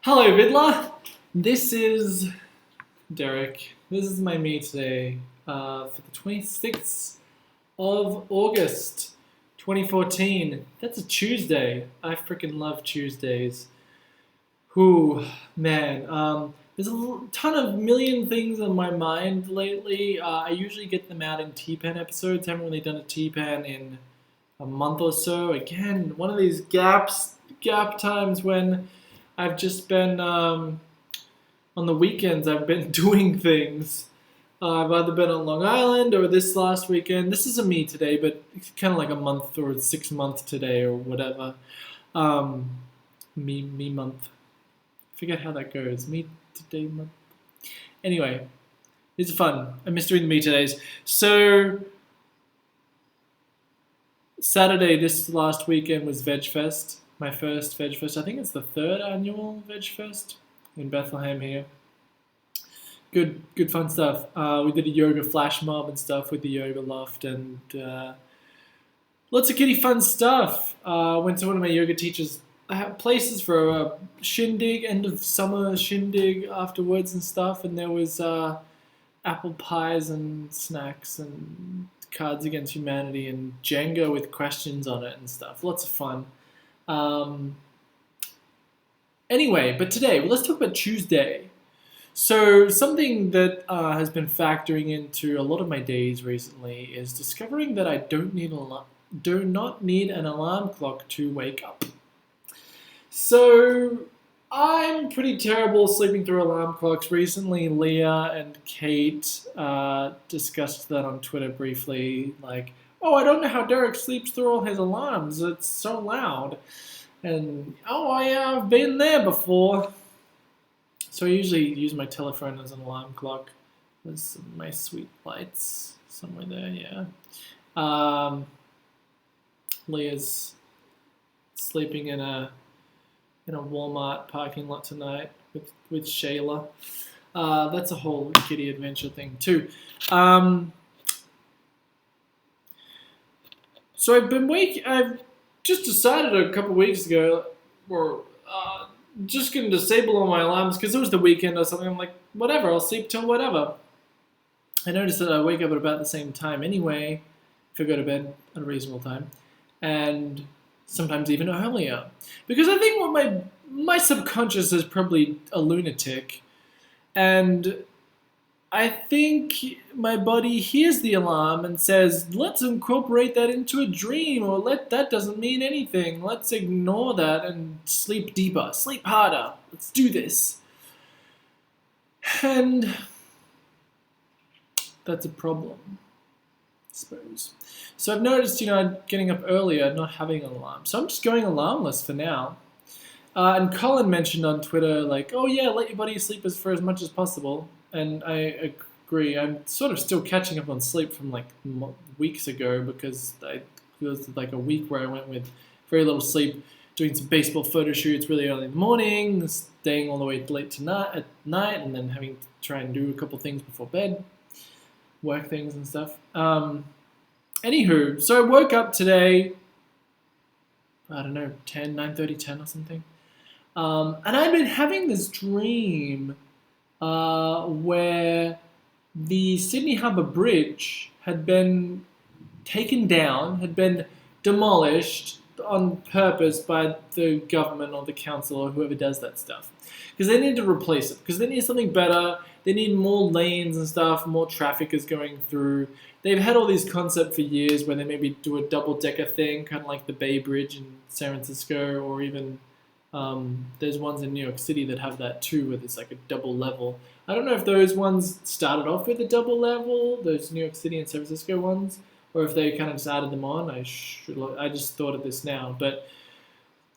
Hello, Vidla. This is Derek. This is my me today for the 26th of August, 2014. That's a Tuesday. I freaking love Tuesdays. Whew, man. There's a ton of million things on my mind lately. I usually get them out in T-Pen episodes. Haven't really done a T-Pen in a month or so. Again, one of these gap times when I've just been on the weekends. I've been doing things. I've either been on Long Island or this last weekend. This is a me today, but it's kind of like a month or 6 month today or whatever. Me month. Forget how that goes. Me today month. Anyway, it's fun. I miss doing the me todays. So Saturday this last weekend was Veg Fest. My first Veg Fest. I think it's the third annual Veg Fest in Bethlehem here. Good fun stuff. We did a yoga flash mob and stuff with the yoga loft and lots of kiddie fun stuff. Went to one of my yoga teachers' places for a shindig, end of summer shindig afterwards and stuff, and there was apple pies and snacks and Cards Against Humanity and Jenga with questions on it and stuff. Lots of fun. Anyway, but today, let's talk about Tuesday. So something that has been factoring into a lot of my days recently is discovering that I do not need an alarm clock to wake up. So I'm pretty terrible sleeping through alarm clocks. Recently, Leah and Kate discussed that on Twitter briefly, like, oh, I don't know how Derek sleeps through all his alarms. It's so loud. And, oh, I've been there before. So I usually use my telephone as an alarm clock. There's my sweet lights somewhere there, yeah. Leah's sleeping in a Walmart parking lot tonight with Shayla. That's a whole kiddie adventure thing too. So I've just decided a couple weeks ago, or just going to disable all my alarms because it was the weekend or something. I'm like, whatever, I'll sleep till whatever. I noticed that I wake up at about the same time anyway, if I go to bed at a reasonable time, and sometimes even earlier. Because I think what my subconscious is probably a lunatic, and I think my body hears the alarm and says, let's incorporate that into a dream, or that doesn't mean anything. Let's ignore that and sleep deeper, sleep harder. Let's do this. And that's a problem, I suppose. So I've noticed, getting up earlier, not having an alarm. So I'm just going alarmless for now. And Colin mentioned on Twitter, like, oh yeah, let your body sleep for as much as possible. And I agree. I'm sort of still catching up on sleep from like weeks ago because it was like a week where I went with very little sleep, doing some baseball photo shoots really early in the morning, staying all the way late at night, and then having to try and do a couple things before bed, work things and stuff. Anywho, so I woke up today, I don't know, 9:30, 10 or something. And I've been having this dream where the Sydney Harbour Bridge had been taken down, had been demolished on purpose by the government or the council or whoever does that stuff. Because they need to replace it, because they need something better, they need more lanes and stuff, more traffic is going through. They've had all these concepts for years where they maybe do a double-decker thing, kind of like the Bay Bridge in San Francisco, or even there's ones in New York City that have that too, where there's like a double level. I don't know if those ones started off with a double level, those New York City and San Francisco ones, or if they kind of just added them on. I just thought of this now. But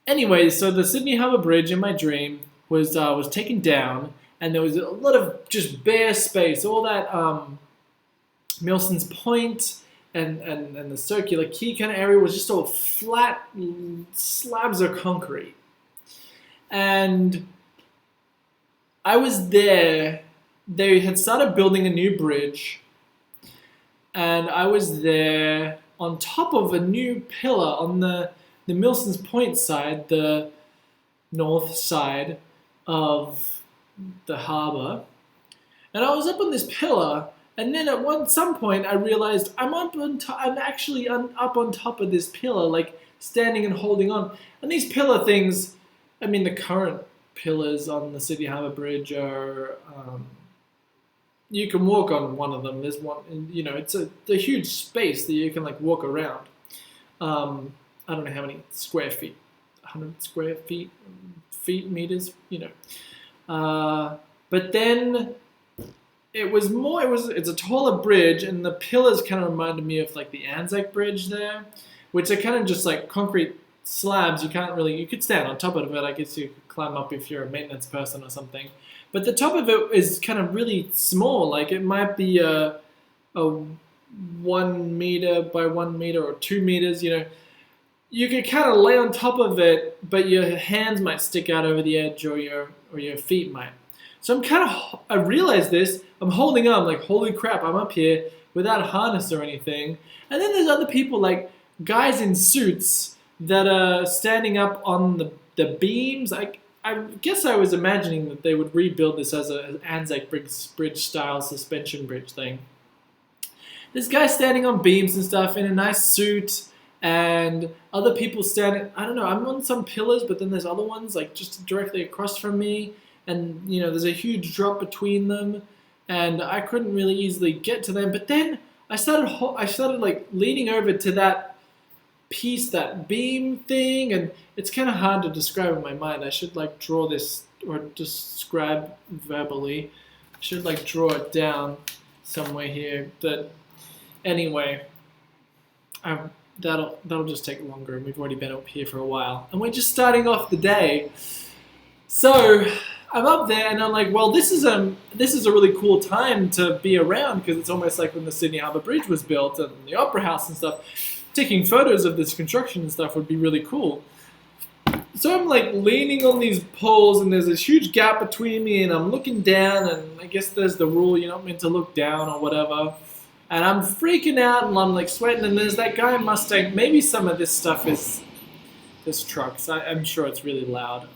anyway, so the Sydney Harbour Bridge in my dream was taken down, and there was a lot of just bare space. All that Milson's Point and the Circular Quay kind of area was just all flat slabs of concrete. And I was there. They had started building a new bridge, and I was there on top of a new pillar on the Milson's Point side, the north side, of the harbour, and I was up on this pillar, and then at some point I realized I'm actually up on top of this pillar, like standing and holding on. And these pillar things, I mean, the current pillars on the Sydney Harbour Bridge are, you can walk on one of them. There's one, you know, it's a huge space that you can like walk around. I don't know how many square feet, 100 square feet, meters, you know. But then it's a taller bridge, and the pillars kind of reminded me of like the Anzac Bridge there, which are kind of just like concrete slabs. You could stand on top of it. I guess you could climb up if you're a maintenance person or something. But the top of it is kind of really small. Like it might be a 1 meter by 1 meter or 2 meters, you know. You could kind of lay on top of it, but your hands might stick out over the edge, or your feet might. So I realized this, I'm holding on, like, holy crap, I'm up here without a harness or anything. And then there's other people, like guys in suits that are standing up on the beams. I guess I was imagining that they would rebuild this as an Anzac Bridge style suspension bridge thing. This guy standing on beams and stuff in a nice suit, and other people standing, I don't know, I'm on some pillars, but then there's other ones like just directly across from me. And, you know, there's a huge drop between them, and I couldn't really easily get to them. But then I started like leaning over to that piece, that beam thing, and it's kind of hard to describe in my mind. I should like draw this or describe verbally. I should like draw it down somewhere here. But anyway, that'll just take longer, and we've already been up here for a while, and we're just starting off the day. So I'm up there, and I'm like, well, this is a really cool time to be around, because it's almost like when the Sydney Harbour Bridge was built and the Opera House and stuff. Taking photos of this construction and stuff would be really cool. So I'm like leaning on these poles, and there's this huge gap between me, and I'm looking down, and I guess there's the rule you're not meant to look down or whatever. And I'm freaking out, and I'm like sweating, and there's that guy in Mustang. Maybe some of this stuff is this trucks. I'm sure it's really loud.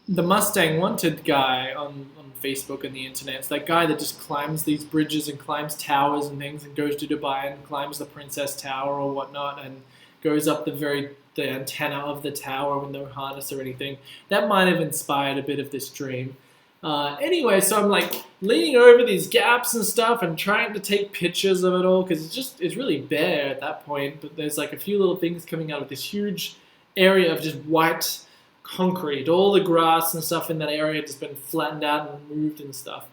The Mustang Wanted guy on Facebook and the internet. It's that guy that just climbs these bridges and climbs towers and things, and goes to Dubai and climbs the Princess Tower or whatnot, and goes up the antenna of the tower with no harness or anything. That might have inspired a bit of this dream. Anyway, so I'm like leaning over these gaps and stuff and trying to take pictures of it all, because it's really bare at that point, but there's like a few little things coming out of this huge area of just white concrete. All the grass and stuff in that area has been flattened out and removed and stuff.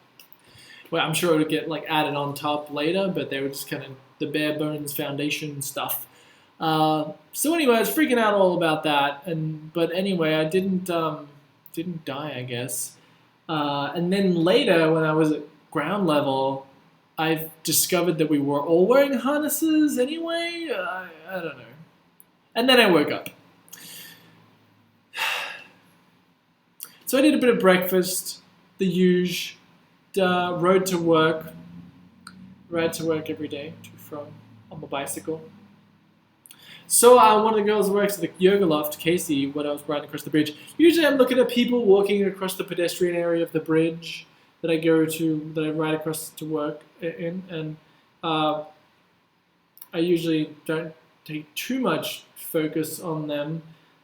Well, I'm sure it would get like added on top later, but they were just kind of the bare bones foundation stuff. So anyway, I was freaking out all about that, but anyway, I didn't die, I guess. And then later, when I was at ground level, I've discovered that we were all wearing harnesses anyway. I don't know. And then I woke up. So I did a bit of breakfast, the huge, rode to work every day, to from on my bicycle. So one of the girls who works at the yoga loft, Casey, when I was riding across the bridge, usually I'm looking at people walking across the pedestrian area of the bridge that I ride across to work in, and I usually don't take too much focus on them.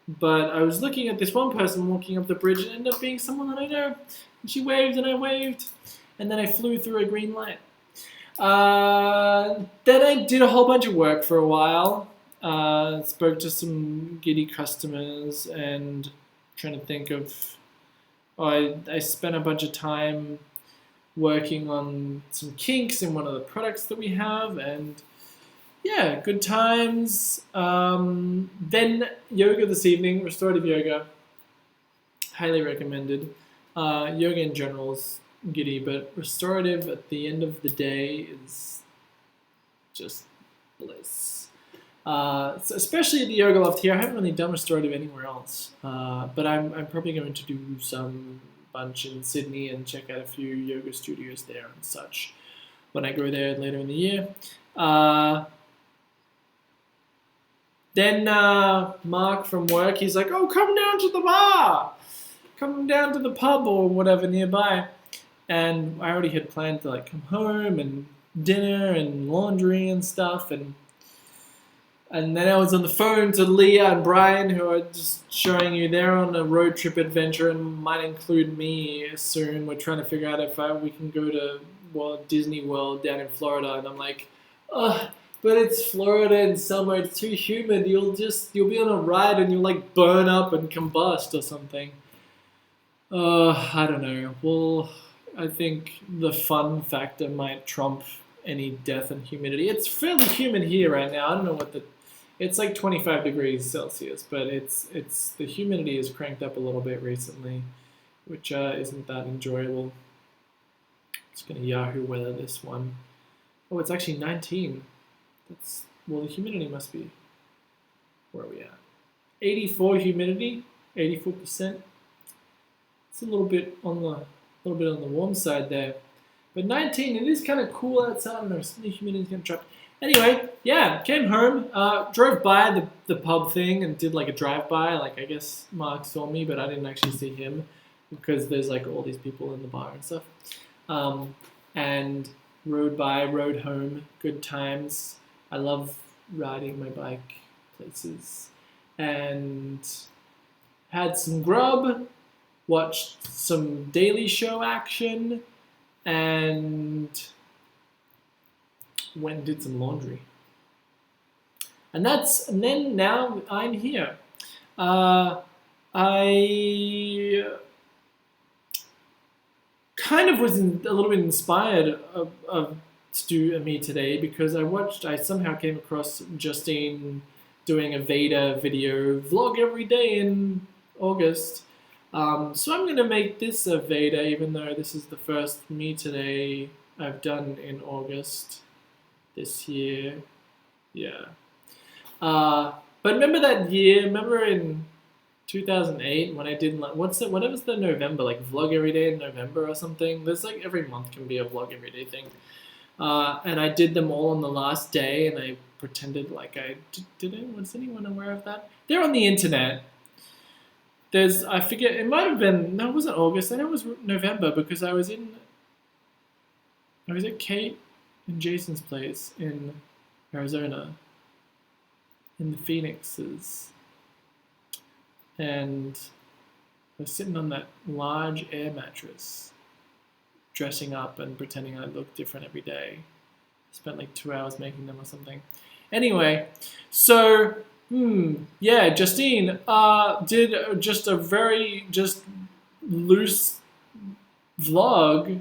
But I was looking at this one person walking up the bridge, and it ended up being someone that I know. And she waved, and I waved, and then I flew through a green light. Then I did a whole bunch of work for a while. Spoke to some giddy customers, and trying to think of... I spent a bunch of time working on some kinks in one of the products that we have, and... yeah, good times. Then yoga this evening, restorative yoga. Highly recommended. Yoga in general is giddy, but restorative at the end of the day is just bliss. So especially at the yoga loft here. I haven't really done restorative anywhere else, but I'm probably going to do some bunch in Sydney and check out a few yoga studios there and such when I go there later in the year. Then Mark from work, he's like, oh, come down to the bar. Come down to the pub or whatever nearby. And I already had planned to like come home and dinner and laundry and stuff. And then I was on the phone to Leah and Brian, who are just showing you they're on a road trip adventure and might include me soon. We're trying to figure out if we can go to Disney World down in Florida. And I'm like, ugh, but it's Florida in summer. It's too humid. You'll be on a ride and you'll like burn up and combust or something. I don't know. Well, I think the fun factor might trump any death and humidity. It's fairly humid here right now. I don't know what it's like 25 degrees Celsius, but it's the humidity is cranked up a little bit recently, which isn't that enjoyable. Just gonna Yahoo weather this one. Oh, it's actually 19. The humidity must be, where are we at? 84 humidity, 84%. It's a little bit on the warm side there. But 19, it is kind of cool outside. I don't know, the humidity's gonna drop. Anyway, yeah, came home, drove by the pub thing and did like a drive-by. Like, I guess Mark saw me, but I didn't actually see him because there's like all these people in the bar and stuff. And rode home, good times. I love riding my bike places. And had some grub, watched some Daily Show action, and went and did some laundry. And then now I'm here. I kind of was a little bit inspired to do a MeToday because I somehow came across Justine doing a VEDA video vlog every day in August. So I'm going to make this a VEDA, even though this is the first MeToday I've done in August this year. Yeah. But remember that year? Remember in 2008 when I did like whatever's the November, like vlog every day in November or something? There's like every month can be a vlog every day thing. And I did them all on the last day, and I pretended like I didn't. Was anyone aware of that? They're on the internet. I forget, it might have been, no, it wasn't August, I know it was November because I was at Kate and Jason's place in Arizona, in the Phoenixes, and I was sitting on that large air mattress, dressing up and pretending I looked different every day. I spent like 2 hours making them or something. Anyway, so yeah, Justine did just a very loose vlog.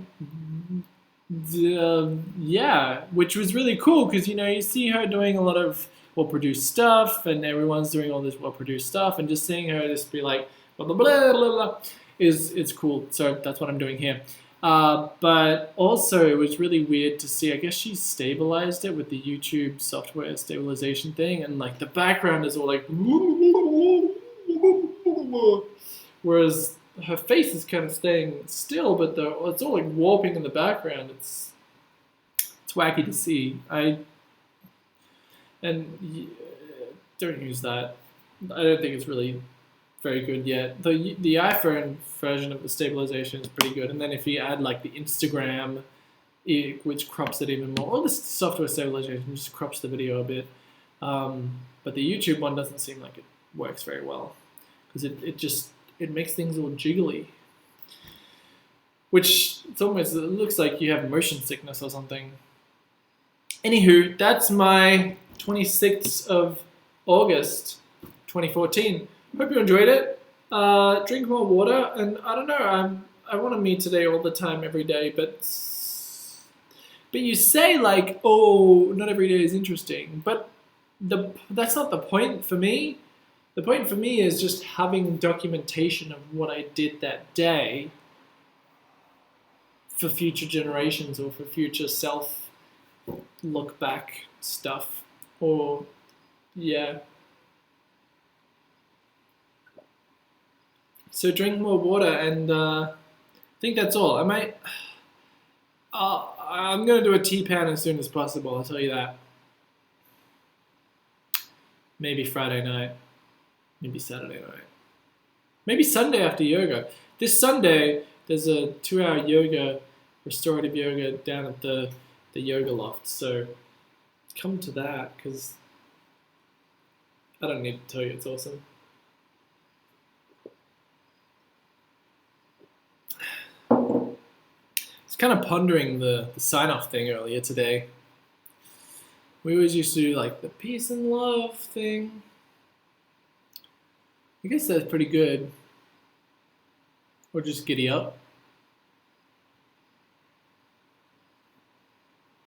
Yeah, which was really cool because you see her doing a lot of well-produced stuff, and everyone's doing all this well-produced stuff, and just seeing her just be like blah blah blah blah blah it's cool. So that's what I'm doing here. But also it was really weird to see, I guess she stabilized it with the YouTube software stabilization thing, and like the background is all like whereas her face is kind of staying still, but it's all like warping in the background. It's wacky to see. Don't use that. I don't think it's really very good yet. The iPhone version of the stabilization is pretty good, and then if you add like the Instagram, which crops it even more, or the software stabilization just crops the video a bit, but the YouTube one doesn't seem like it works very well because it makes things all jiggly, which it looks like you have motion sickness or something. Anywho, that's my 26th of August 2014. Hope you enjoyed it. Drink more water, and I don't know, I want to MeToday all the time, every day, but you say like, oh, not every day is interesting, but that's not the point for me. The point for me is just having documentation of what I did that day for future generations or for future self look back stuff, or yeah. So drink more water, and I think that's all. I'm going to do a tea pan as soon as possible, I'll tell you that. Maybe Friday night. Maybe Saturday night. Maybe Sunday after yoga. This Sunday, there's a 2-hour yoga, restorative yoga down at the yoga loft. So come to that, because I don't need to tell you it's awesome. I was kind of pondering the sign-off thing earlier today. We always used to do like the peace and love thing. I guess that's pretty good. Or just giddy up.